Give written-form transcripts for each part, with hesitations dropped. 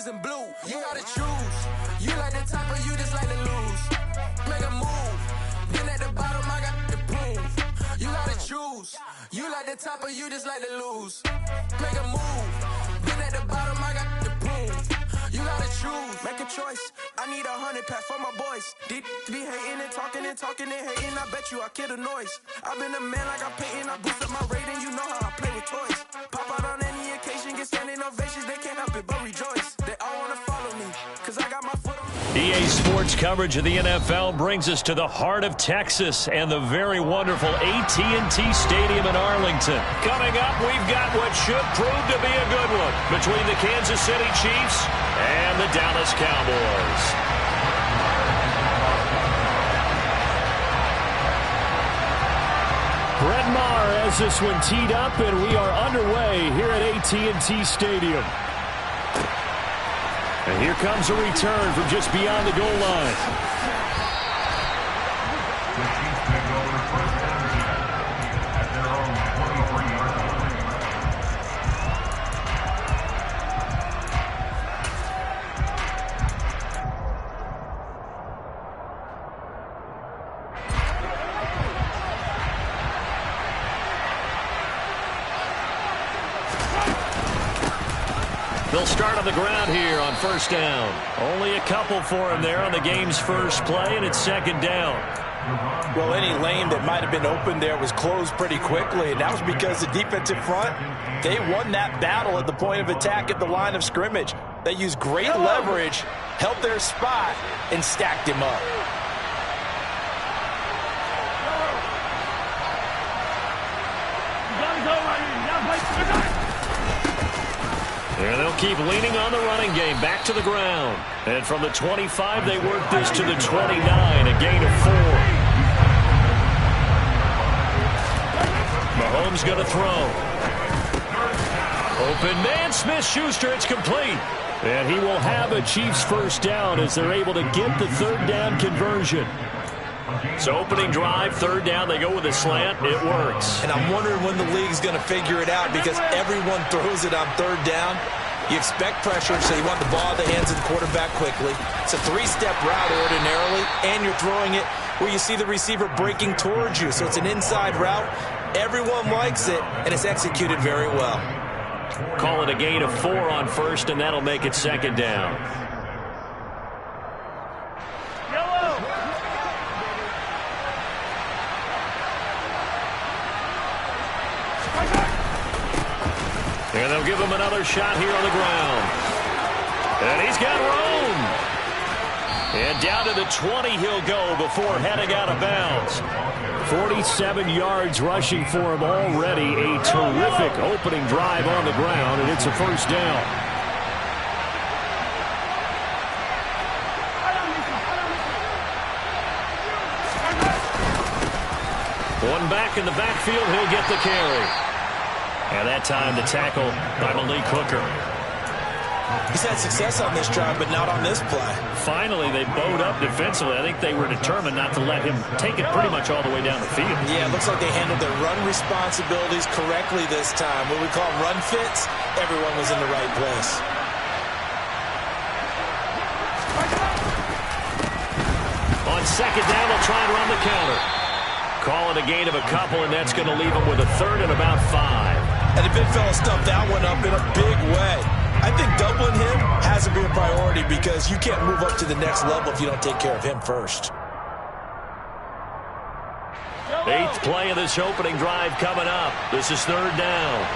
and blue. You gotta choose. You like the top or you just like to lose. Make a move. Been at the bottom, I got to prove. You gotta choose. You like the top or you just like to lose. Make a move. Been at the bottom, I got to prove. You gotta choose. Make a choice. I need 100 pack for my boys. Deep be hating and talking and talking and hating. I bet you I kill the noise. I've been a man like I'm painting. I boost up my rating. You know how I play with toys. Pop out on any occasion, get standing ovations. They can't help it but rejoice. They all wanna follow me, cause I got my foot on. EA Sports coverage of the NFL brings us to the heart of Texas and the very wonderful AT&T Stadium in Arlington. Coming up, we've got what should prove to be a good one between the Kansas City Chiefs and the Dallas Cowboys. Brett Maher has this one teed up, and we are underway here at AT&T Stadium. And here comes a return from just beyond the goal line. They'll start on the ground here on first down. Only a couple for him there on the game's first play, and it's second down. Well, any lane that might have been open there was closed pretty quickly, and that was because the defensive front, they won that battle at the point of attack at the line of scrimmage. They used great leverage, held their spot, and stacked him up. And they'll keep leaning on the running game. Back to the ground. And from the 25, they work this to the 29. A gain of 4. Mahomes going to throw. Open man, Smith-Schuster. It's complete. And he will have a Chiefs first down as they're able to get the third down conversion. So opening drive, third down, they go with a slant. It works. And I'm wondering when the league's going to figure it out, because everyone throws it on third down. You expect pressure, so you want the ball in the hands of the quarterback quickly. It's a three-step route ordinarily, and you're throwing it where you see the receiver breaking towards you. So it's an inside route. Everyone likes it, and it's executed very well. Call it a gain of 4 on first, and that'll make it second down. And they'll give him another shot here on the ground. And he's got room. And down to the 20 he'll go before heading out of bounds. 47 yards rushing for him already. A terrific opening drive on the ground, and it's a first down. One back in the backfield, he'll get the carry. And that time the tackle by Malik Hooker. He's had success on this drive, but not on this play. Finally, they bowed up defensively. I think they were determined not to let him take it pretty much all the way down the field. Yeah, it looks like they handled their run responsibilities correctly this time. What we call run fits, everyone was in the right place. On second down, they'll try and run the counter. Call it a gain of a couple, and that's going to leave them with a third and about 5. And the big fella stuffed that one up in a big way. I think doubling him has to be a priority, because you can't move up to the next level if you don't take care of him first. 8th play of this opening drive coming up. This is third down.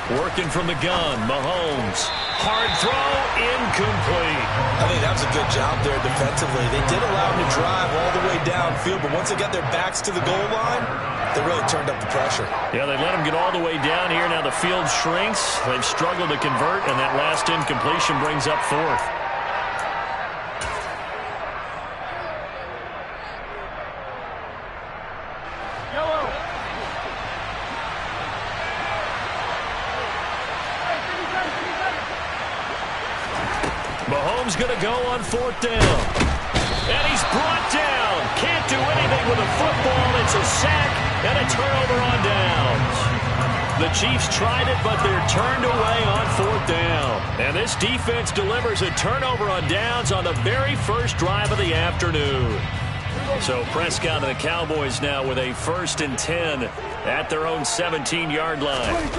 Working from the gun, Mahomes. Hard throw, incomplete. I think that was a good job there defensively. They did allow him to drive all the way downfield, but once they got their backs to the goal line, they really turned up the pressure. Yeah, they let him get all the way down here. Now the field shrinks. They've struggled to convert, and that last incompletion brings up 4th. Mahomes going to go on 4th down. And he's brought down. Can't do football. It's a sack and a turnover on downs. The Chiefs tried it, but they're turned away on 4th down. And this defense delivers a turnover on downs on the very first drive of the afternoon. So Prescott and the Cowboys now with a 1st and 10 at their own 17-yard line.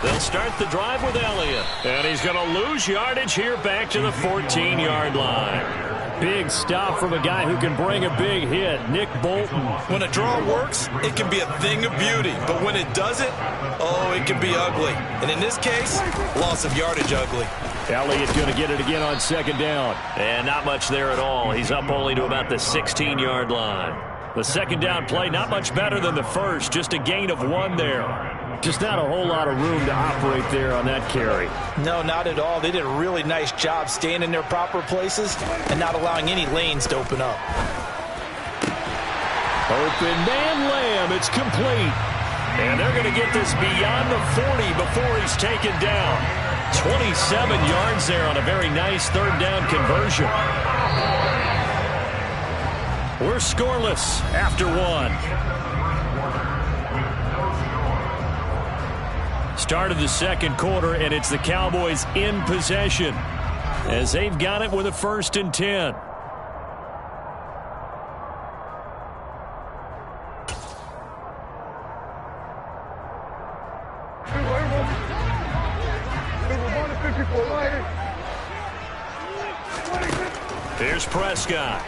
They'll start the drive with Elliott. And he's going to lose yardage here back to the 14-yard line. Big stop from a guy who can bring a big hit, Nick Bolton. When a draw works, it can be a thing of beauty. But when it doesn't, oh, it can be ugly. And in this case, loss of yardage ugly. Elliott going to get it again on 2nd down. And not much there at all. He's up only to about the 16-yard line. The 2nd down play, not much better than the first. Just a gain of 1 there. Just not a whole lot of room to operate there on that carry. No, not at all. They did a really nice job staying in their proper places and not allowing any lanes to open up. Open man Lamb. It's complete. And they're going to get this beyond the 40 before he's taken down. 27 yards there on a very nice 3rd down conversion. We're scoreless after 1. Start of the 2nd quarter, and it's the Cowboys in possession as they've got it with a 1st and 10. Here's Prescott.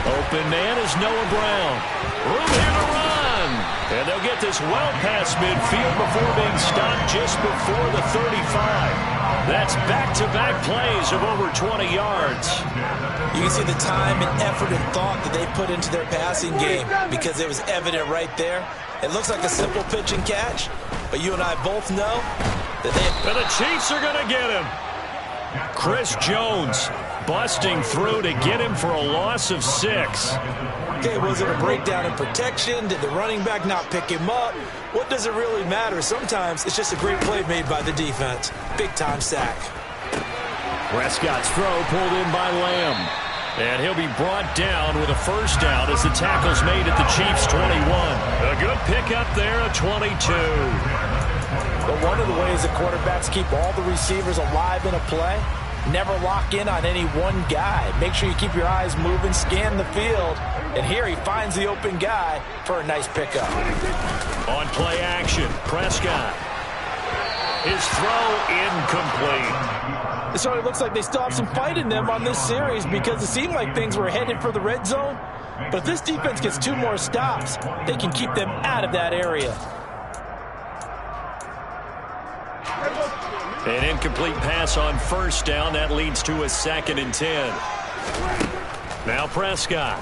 Open man is Noah Brown. Room here to run. And they'll get this well past midfield before being stopped just before the 35. That's back-to-back plays of over 20 yards. You can see the time and effort and thought that they put into their passing game because it was evident right there. It looks like a simple pitch and catch, but you and I both know that And the Chiefs are going to get him. Chris Jones busting through to get him for a loss of 6. Okay, was it a breakdown in protection? Did the running back not pick him up? What does it really matter? Sometimes it's just a great play made by the defense. Big-time sack. Prescott's throw pulled in by Lamb. And he'll be brought down with a 1st down as the tackle's made at the Chiefs' 21. A good pickup there, a 22. But one of the ways that quarterbacks keep all the receivers alive in a play, never lock in on any one guy. Make sure you keep your eyes moving, scan the field. And here he finds the open guy for a nice pickup. On play action, Prescott. His throw incomplete. So it looks like they still have some fight in them on this series because it seemed like things were headed for the red zone. But if this defense gets 2 more stops, they can keep them out of that area. An incomplete pass on 1st down. That leads to a 2nd and 10. Now Prescott.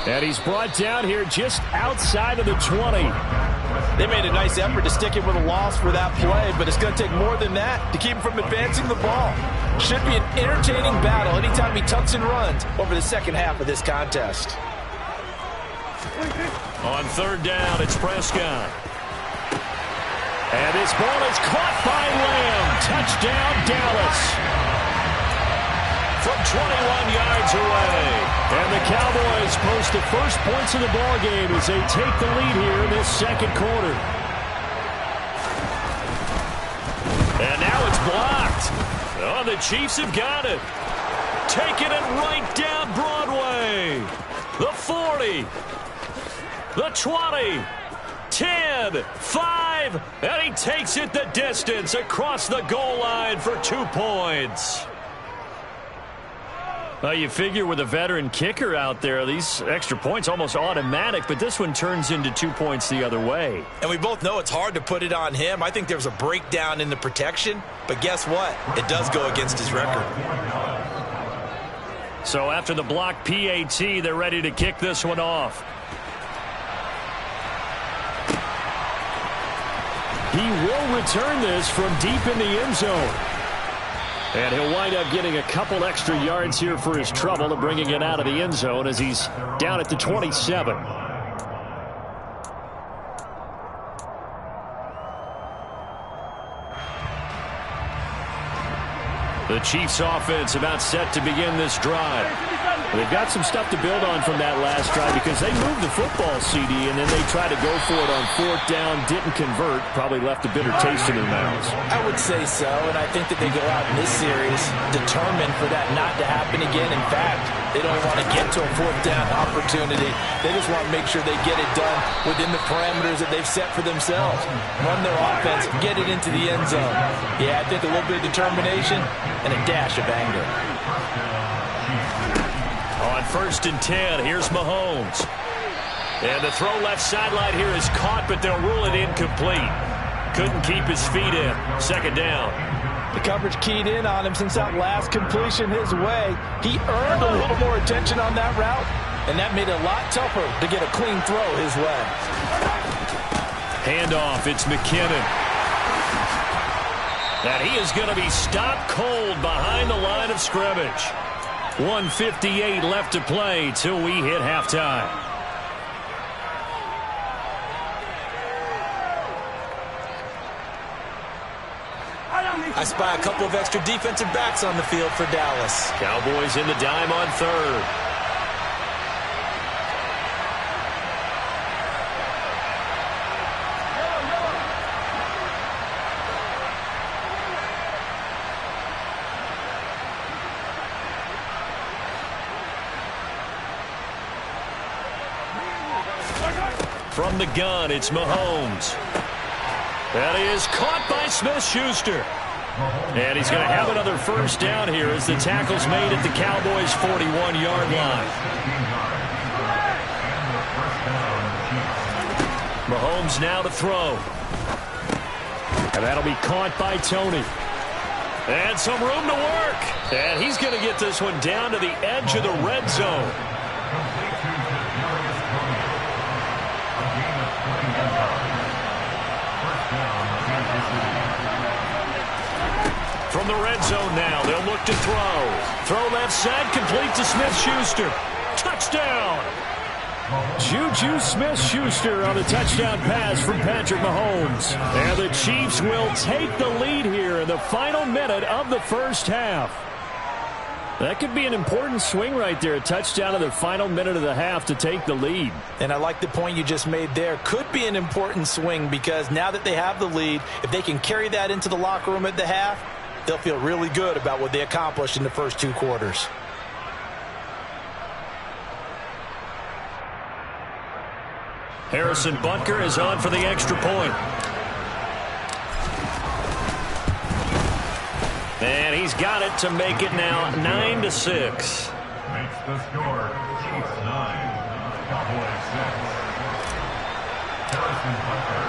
And he's brought down here just outside of the 20. They made a nice effort to stick him with a loss for that play, but it's going to take more than that to keep him from advancing the ball. Should be an entertaining battle anytime he tucks and runs over the 2nd half of this contest. On 3rd down, it's Prescott. And this ball is caught by Lamb. Touchdown, Dallas. From 21 yards away. And the Cowboys post the first points of the ball game as they take the lead here in this 2nd quarter. And now it's blocked. Oh, the Chiefs have got it. Taking it right down Broadway. The 40. The 20. 10, 5, and he takes it the distance across the goal line for 2 points. Well, you figure with a veteran kicker out there, these extra points almost automatic, but this one turns into 2 points the other way. And we both know it's hard to put it on him. I think there was a breakdown in the protection, but guess what? It does go against his record. So after the block PAT, they're ready to kick this one off. He will return this from deep in the end zone. And he'll wind up getting a couple extra yards here for his trouble of bringing it out of the end zone as he's down at the 27. The Chiefs offense about set to begin this drive. They've got some stuff to build on from that last drive because they moved the football, CD, and then they tried to go for it on 4th down, didn't convert, probably left a bitter taste in their mouths. I would say so, and I think that they go out in this series determined for that not to happen again. In fact, they don't want to get to a 4th down opportunity. They just want to make sure they get it done within the parameters that they've set for themselves. Run their offense, get it into the end zone. Yeah, I think a little bit of determination and a dash of anger. On 1st and 10, here's Mahomes. And the throw left sideline here is caught, but they'll rule it incomplete. Couldn't keep his feet in. 2nd down. The coverage keyed in on him since that last completion his way. He earned a little more attention on that route, and that made it a lot tougher to get a clean throw his way. Handoff, it's McKinnon. And he is going to be stopped cold behind the line of scrimmage. 1:58 left to play till we hit halftime. I spy a couple of extra defensive backs on the field for Dallas. Cowboys in the dime on 3rd. From the gun, it's Mahomes. That is caught by Smith-Schuster. And he's going to have another 1st down here as the tackle's made at the Cowboys' 41-yard line. Mahomes now to throw. And that'll be caught by Tony. And some room to work. And he's going to get this one down to the edge of the red zone. From the red zone now, they'll look to throw. Throw left side, complete to Smith-Schuster. Touchdown! Juju Smith-Schuster on the touchdown pass from Patrick Mahomes. And the Chiefs will take the lead here in the final minute of the 1st half. That could be an important swing right there. A touchdown in the final minute of the half to take the lead. And I like the point you just made there. Could be an important swing because now that they have the lead, if they can carry that into the locker room at the half, they'll feel really good about what they accomplished in the first 2 quarters. Harrison Butker is on for the extra point. And he's got it to make it now 9-6. Makes the score Chiefs 9, Cowboys 6. Harrison Butker.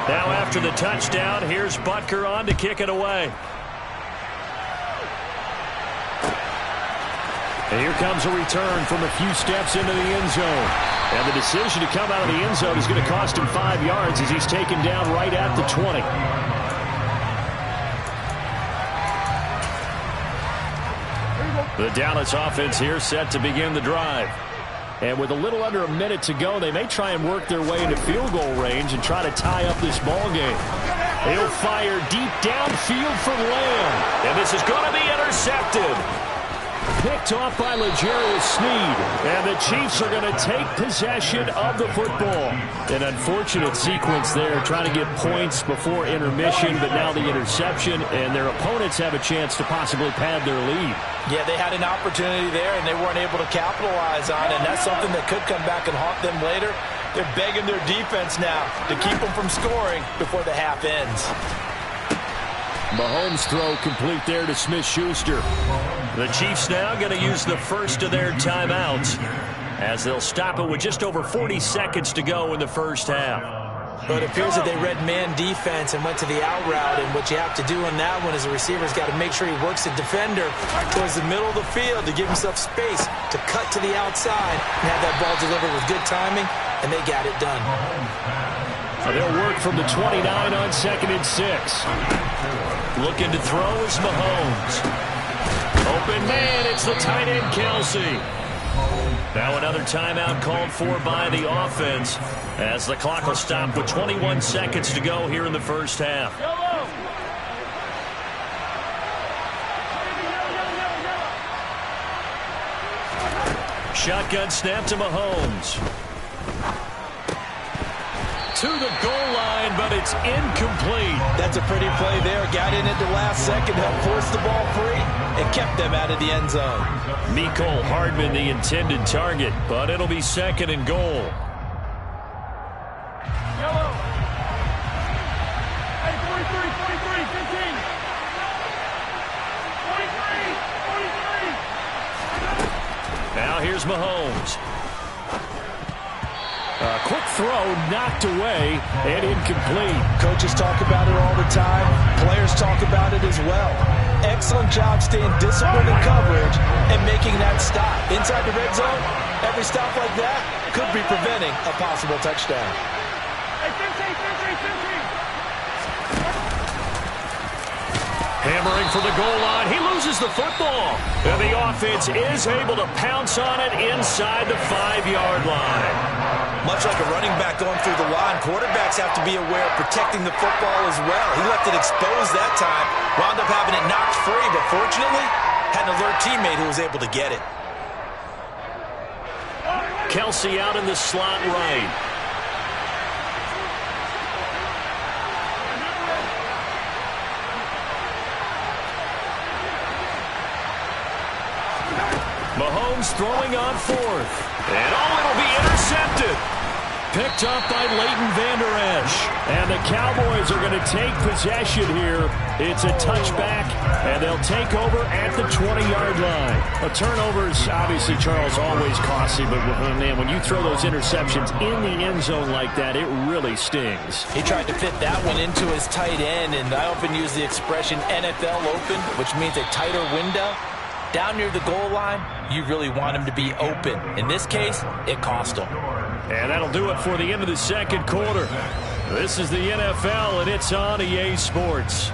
Now after the touchdown, here's Butker on to kick it away. And here comes a return from a few steps into the end zone. And the decision to come out of the end zone is going to cost him 5 yards as he's taken down right at the 20. The Dallas offense here set to begin the drive. And with a little under a minute to go, they may try and work their way into field goal range and try to tie up this ball game. He'll fire deep downfield for Lamb. And this is going to be intercepted. Picked off by L'Jarius Sneed. And the Chiefs are going to take possession of the football. An unfortunate sequence there, trying to get points before intermission, but now the interception, and their opponents have a chance to possibly pad their lead. Yeah, they had an opportunity there, and they weren't able to capitalize on it, and that's something that could come back and haunt them later. They're begging their defense now to keep them from scoring before the half ends. Mahomes' throw complete there to Smith-Schuster. The Chiefs now going to use the first of their timeouts as they'll stop it with just over 40 seconds to go in the first half. But it appears that they read man defense and went to the out route, and what you have to do on that one is the receiver's got to make sure he works the defender towards the middle of the field to give himself space to cut to the outside and have that ball delivered with good timing, and they got it done. They'll work from the 29 on 2nd and 6. Looking to throw is Mahomes. Open man, it's the tight end, Kelsey. Now another timeout called for by the offense as the clock will stop with 21 seconds to go here in the first half. Shotgun snap to Mahomes. To the goal line, but it's incomplete. That's a pretty play there. Got in at the last second, helped force the ball free, and kept them out of the end zone. Mecole Hardman, the intended target, but it'll be 2nd and goal. Yellow. Hey, 43, 15. 43. Now here's Mahomes. A quick throw knocked away and incomplete. Coaches talk about it all the time. Players talk about it as well. Excellent job staying disciplined in coverage and making that stop. Inside the red zone, every stop like that could be preventing a possible touchdown. Hey, 15. Hammering for the goal line. He loses the football. And the offense is able to pounce on it inside the 5-yard line. Much like a running back going through the line, quarterbacks have to be aware of protecting the football as well. He left it exposed that time, wound up having it knocked free, but fortunately, had an alert teammate who was able to get it. Kelsey out in the slot right. Mahomes throwing on 4th. And it'll be intercepted. Picked up by Leighton Vander Esch. And the Cowboys are going to take possession here. It's a touchback, and they'll take over at the 20-yard line. A turnover is obviously, Charles, always costly, but man, when you throw those interceptions in the end zone like that, it really stings. He tried to fit that one into his tight end, and I often use the expression NFL open, which means a tighter window. Down near the goal line, you really want him to be open. In this case, it cost him. And that'll do it for the end of the second quarter. This is the NFL, and it's on EA Sports.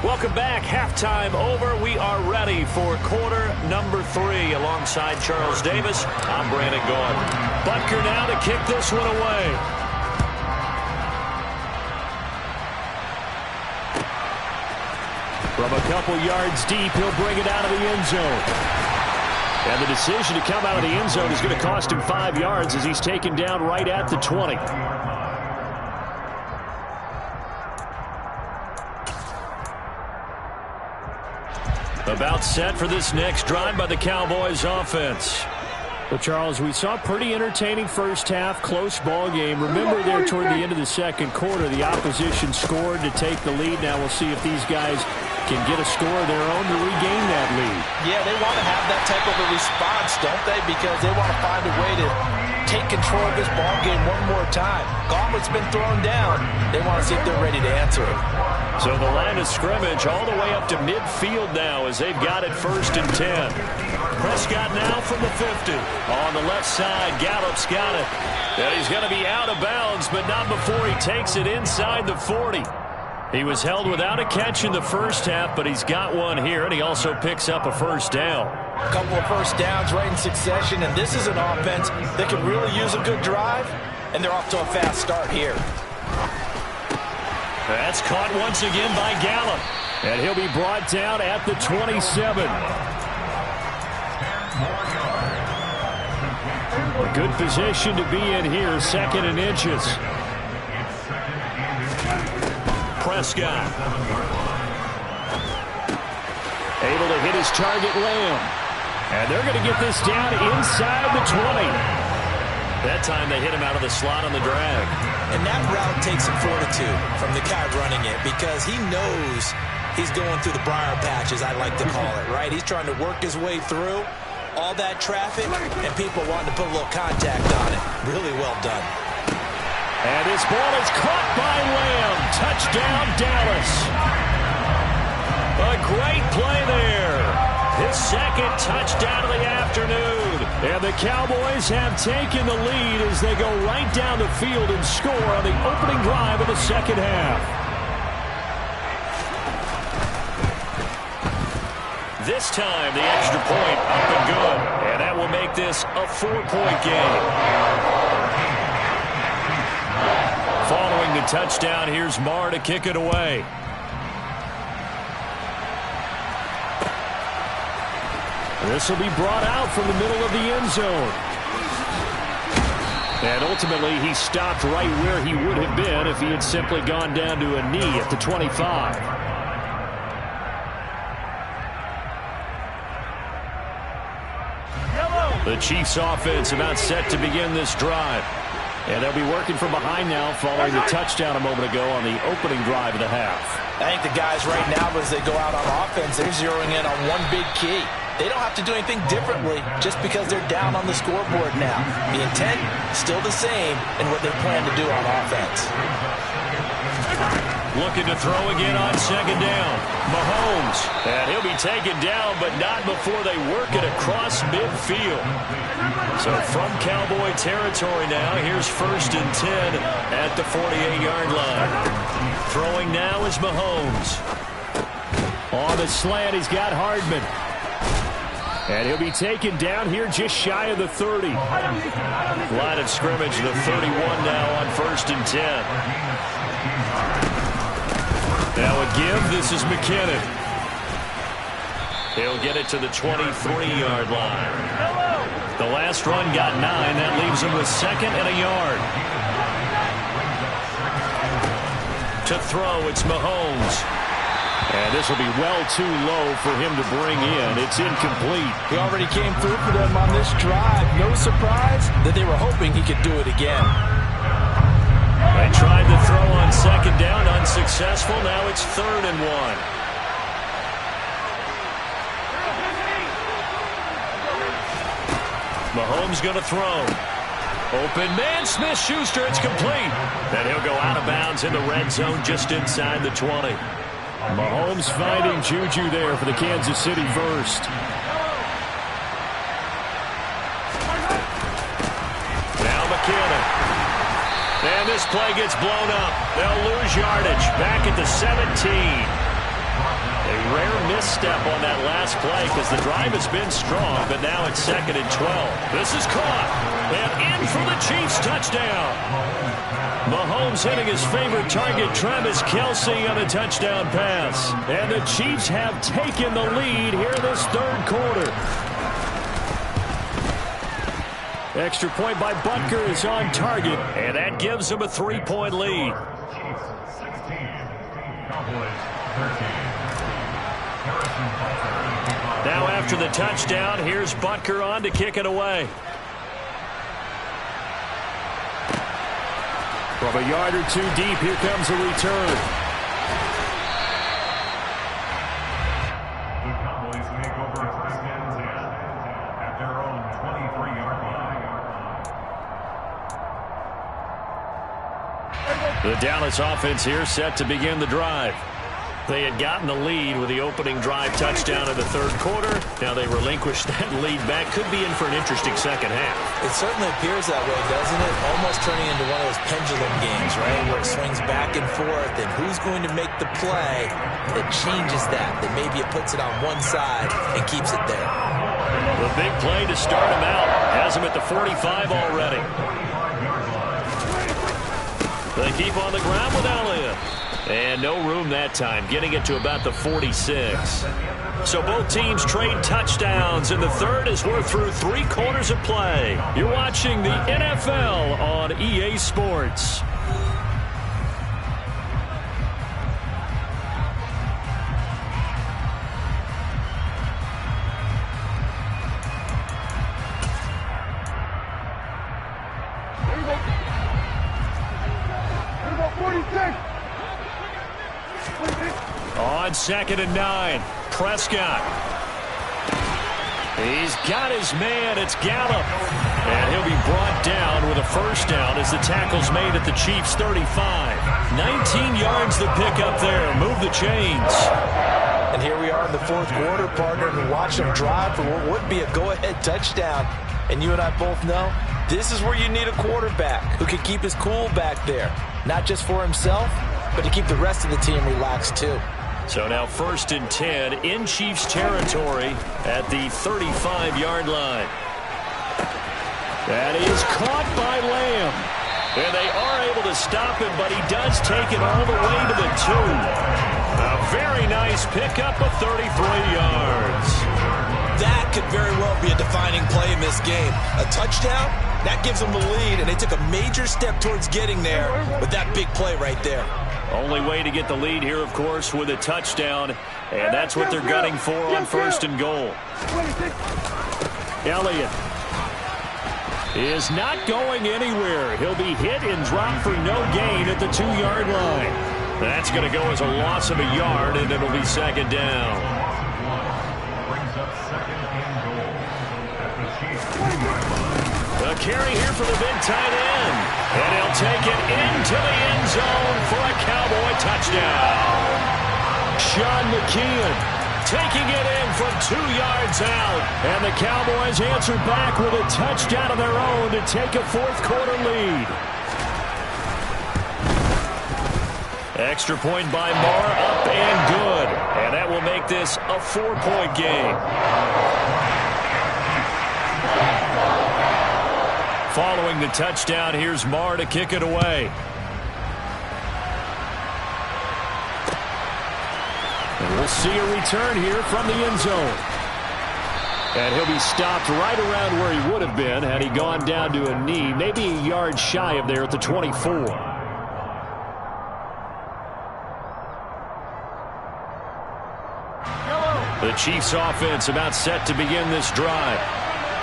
Welcome back. Halftime over. We are ready for quarter number 3. Alongside Charles Davis, I'm Brandon Gaudin. Butker now to kick this one away. From a couple yards deep, he'll bring it out of the end zone. And the decision to come out of the end zone is going to cost him 5 yards as he's taken down right at the 20. About set for this next drive by the Cowboys offense. Well, Charles, we saw a pretty entertaining first half, close ball game. Remember there toward the end of the second quarter, the opposition scored to take the lead. Now we'll see if these guys can get a score of their own to regain that lead. Yeah, they want to have that type of a response, don't they? Because they want to find a way to take control of this ball game one more time. Gauntlet's been thrown down. They want to see if they're ready to answer it. So the line of scrimmage all the way up to midfield now as they've got it 1st and 10. Prescott now from the 50. On the left side, Gallup's got it. And he's going to be out of bounds, but not before he takes it inside the 40. He was held without a catch in the first half, but he's got one here, and he also picks up a first down. A couple of first downs right in succession, and this is an offense that can really use a good drive, and they're off to a fast start here. That's caught once again by Gallup, and he'll be brought down at the 27. A good position to be in here, 2nd and inches. Prescott. Able to hit his target, Lamb. And they're going to get this down inside the 20. That time they hit him out of the slot on the drag. And that route takes some fortitude from the guy running it because he knows he's going through the briar patch, as I like to call it, right? He's trying to work his way through all that traffic and people wanting to put a little contact on it. Really well done. And this ball is caught by Lamb. Touchdown, Dallas. A great play there. His 2nd touchdown of the afternoon. And the Cowboys have taken the lead as they go right down the field and score on the opening drive of the second half. This time, the extra point up and good. And that will make this a 4-point game. Following the touchdown, here's Marr to kick it away. This will be brought out from the middle of the end zone. And ultimately, he stopped right where he would have been if he had simply gone down to a knee at the 25. The Chiefs offense about set to begin this drive. And they'll be working from behind now following the touchdown a moment ago on the opening drive of the half. I think the guys right now, as they go out on offense, they're zeroing in on one big key. They don't have to do anything differently just because they're down on the scoreboard now. The intent, still the same in what they plan to do on offense. Looking to throw again on second down. Mahomes. And he'll be taken down, but not before they work it across midfield. So from Cowboy territory now, here's 1st and 10 at the 48-yard line. Throwing now is Mahomes. On the slant, he's got Hardman. And he'll be taken down here just shy of the 30. Line of scrimmage, the 31 now on 1st and 10. Now a give. This is McKinnon. He'll get it to the 23-yard line. The last run got 9. That leaves him with 2nd and a yard. To throw, it's Mahomes. And this will be well too low for him to bring in. It's incomplete. He already came through for them on this drive. No surprise that they were hoping he could do it again. They tried to throw on second down, unsuccessful. Now it's 3rd and 1. Mahomes going to throw. Open man, Smith-Schuster, it's complete. Then he'll go out of bounds in the red zone just inside the 20. Mahomes finding Juju there for the Kansas City first. Now McKinnon. And this play gets blown up. They'll lose yardage. Back at the 17. A rare misstep on that last play because the drive has been strong, but now it's 2nd and 12. This is caught. And in for the Chiefs touchdown. Mahomes hitting his favorite target, Travis Kelce, on a touchdown pass. And the Chiefs have taken the lead here in this 3rd quarter. Extra point by Butker is on target, and that gives him a 3-point lead. Chiefs 16, Cowboys 13. Now after the touchdown, here's Butker on to kick it away. From a yard or 2 deep, here comes a return. The Cowboys make over 3rd and 10 at their own 23-yard line. The Dallas offense here set to begin the drive. They had gotten the lead with the opening drive touchdown in the 3rd quarter. Now they relinquished that lead back. Could be in for an interesting second half. It certainly appears that way, doesn't it? Almost turning into one of those pendulum games, right? Where it swings back and forth, and who's going to make the play that changes that maybe it puts it on one side and keeps it there. The big play to start him out. Has him at the 45 already. They keep on the ground with Elliott. And no room that time, getting it to about the 46. So both teams trade touchdowns, and the 3rd as we're through 3 quarters of play. You're watching the NFL on EA Sports. On 2nd and 9, Prescott. He's got his man. It's Gallup. And he'll be brought down with a 1st down as the tackle's made at the Chiefs' 35. 19 yards to pick up there. Move the chains. And here we are in the 4th quarter, partner, and watch them drive for what would be a go-ahead touchdown. And you and I both know this is where you need a quarterback who can keep his cool back there. Not just for himself, but to keep the rest of the team relaxed too. So now 1st and 10 in Chiefs territory at the 35-yard line. That is caught by Lamb. And they are able to stop him, but he does take it all the way to the 2. A very nice pickup of 33 yards. That could very well be a defining play in this game. A touchdown, that gives them the lead, and they took a major step towards getting there with that big play right there. Only way to get the lead here, of course, with a touchdown, and that's what they're gunning for on 1st and goal. Elliott is not going anywhere. He'll be hit and dropped for no gain at the 2-yard line. That's going to go as a loss of a yard, and it'll be 2nd down. Brings up 2nd and goal at the Chiefs 2-yard line. A carry here for the big tight end. And he'll take it into the end zone for a Cowboy touchdown. Sean McKeon taking it in from 2 yards out. And the Cowboys answer back with a touchdown of their own to take a 4th-quarter lead. Extra point by Marr, up and good. And that will make this a 4-point game. Following the touchdown, here's Marr to kick it away. And we'll see a return here from the end zone. And he'll be stopped right around where he would have been had he gone down to a knee, maybe a yard shy of there at the 24. The Chiefs offense about set to begin this drive.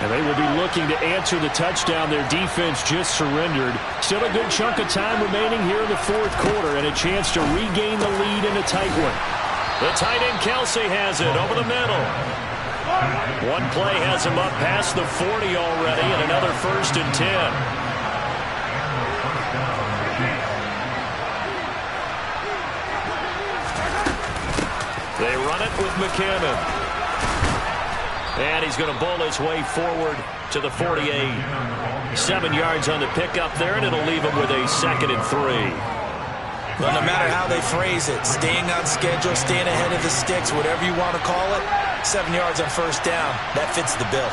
And they will be looking to answer the touchdown their defense just surrendered. Still a good chunk of time remaining here in the 4th quarter and a chance to regain the lead in a tight one. The tight end Kelsey has it over the middle. One play has him up past the 40 already and another 1st and 10. They run it with McKinnon. And he's going to bowl his way forward to the 48. 7 yards on the pickup there, and it'll leave him with a 2nd and 3. Well, no matter how they phrase it, staying on schedule, staying ahead of the sticks, whatever you want to call it, 7 yards on 1st down, that fits the bill.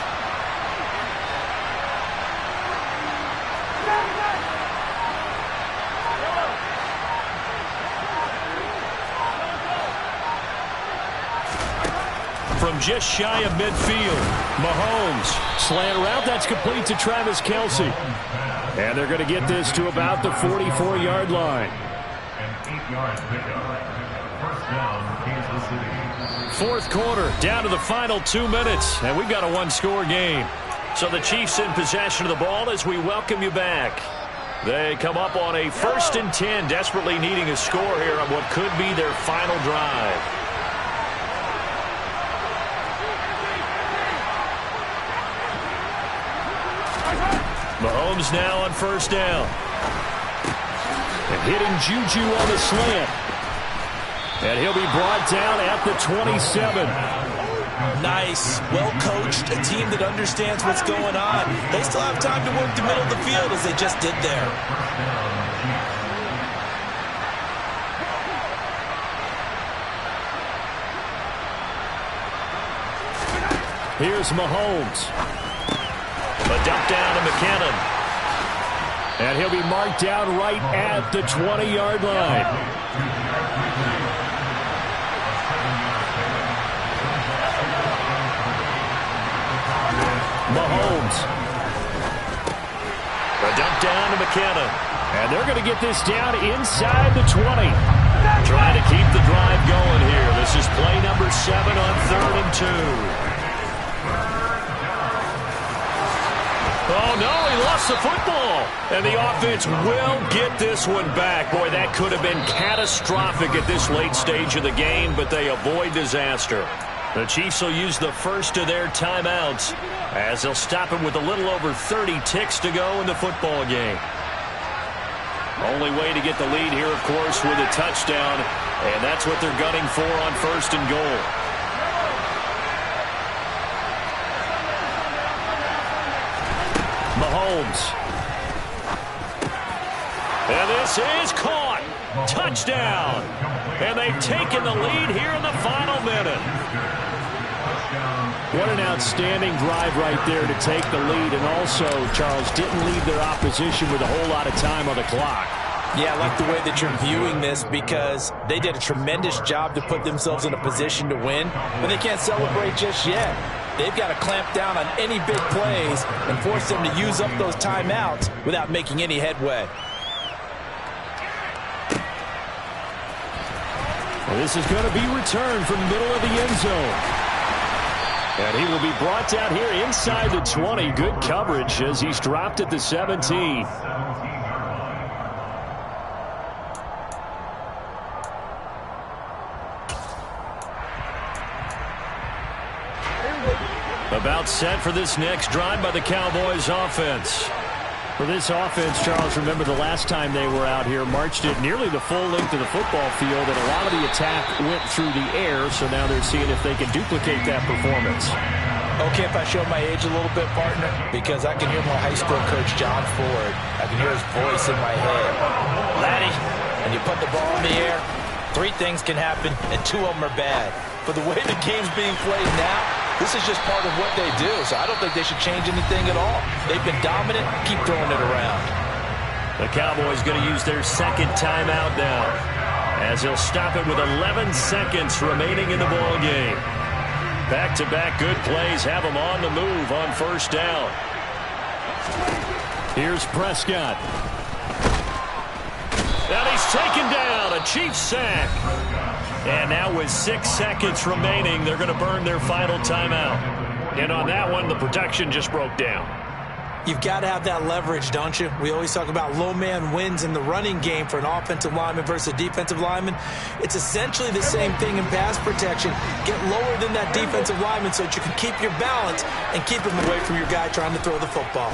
From just shy of midfield, Mahomes, slant route, that's complete to Travis Kelce. And they're going to get this to about the 44-yard line. An 8-yard pickup. 1st down, Kansas City. 4th quarter, down to the final 2 minutes, and we've got a 1-score game. So the Chiefs in possession of the ball as we welcome you back. They come up on a 1st and 10, desperately needing a score here on what could be their final drive. Mahomes now on 1st down. And hitting Juju on the slant. And he'll be brought down at the 27. Nice, well-coached, a team that understands what's going on. They still have time to work the middle of the field as they just did there. Here's Mahomes. A dump down to McKinnon. And he'll be marked down right at the 20-yard line. Mahomes. A dump down to McKinnon. And they're going to get this down inside the 20. Trying to keep the drive going here. This is play number 7 on 3rd and 2. Oh, no, he lost the football. And the offense will get this one back. Boy, that could have been catastrophic at this late stage of the game, but they avoid disaster. The Chiefs will use the first of their timeouts as they'll stop him with a little over 30 ticks to go in the football game. Only way to get the lead here, of course, with a touchdown, and that's what they're gunning for on 1st and goal. Mahomes. And this is caught. Touchdown. And they've taken the lead here in the final minute. What an outstanding drive right there to take the lead. And also, Charles, didn't leave their opposition with a whole lot of time on the clock. Yeah, I like the way that you're viewing this because they did a tremendous job to put themselves in a position to win, but they can't celebrate just yet. They've got to clamp down on any big plays and force them to use up those timeouts without making any headway. Well, this is going to be returned from the middle of the end zone. And he will be brought down here inside the 20. Good coverage as he's dropped at the 17. About set for this next drive by the Cowboys offense. For this offense, Charles, remember the last time they were out here, marched it nearly the full length of the football field, and a lot of the attack went through the air, so now they're seeing if they can duplicate that performance. Okay, if I show my age a little bit, partner, because I can hear my high school coach, John Ford. I can hear his voice in my head. Laddie, when you put the ball in the air, 3 things can happen, and 2 of them are bad. But the way the game's being played now, this is just part of what they do, so I don't think they should change anything at all. They've been dominant. Keep throwing it around. The Cowboys going to use their second timeout now, as they'll stop it with 11 seconds remaining in the ball game. Back-to-back good plays have them on the move on first down. Here's Prescott. And he's taken down, a Chiefs sack. And now with 6 seconds remaining, they're going to burn their final timeout. And on that one, the protection just broke down. You've got to have that leverage, don't you? We always talk about low man wins in the running game for an offensive lineman versus a defensive lineman. It's essentially the same thing in pass protection. Get lower than that defensive lineman so that you can keep your balance and keep him away from your guy trying to throw the football.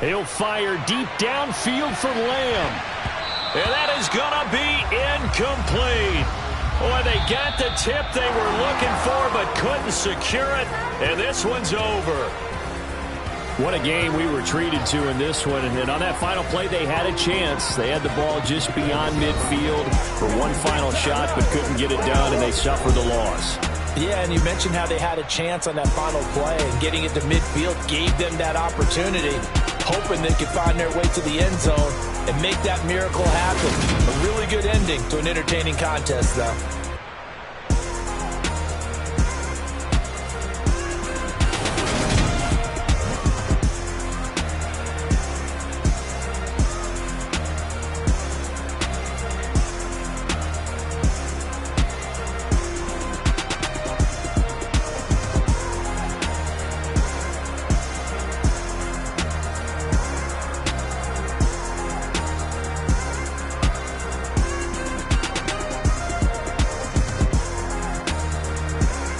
He'll fire deep downfield for Lamb. And that is going to be incomplete. Boy, they got the tip they were looking for but couldn't secure it. And this one's over. What a game we were treated to in this one. And on that final play, they had a chance. They had the ball just beyond midfield for one final shot but couldn't get it done, and they suffered the loss. Yeah, and you mentioned how they had a chance on that final play, and getting it to midfield gave them that opportunity, hoping they could find their way to the end zone and make that miracle happen. A really good ending to an entertaining contest, though.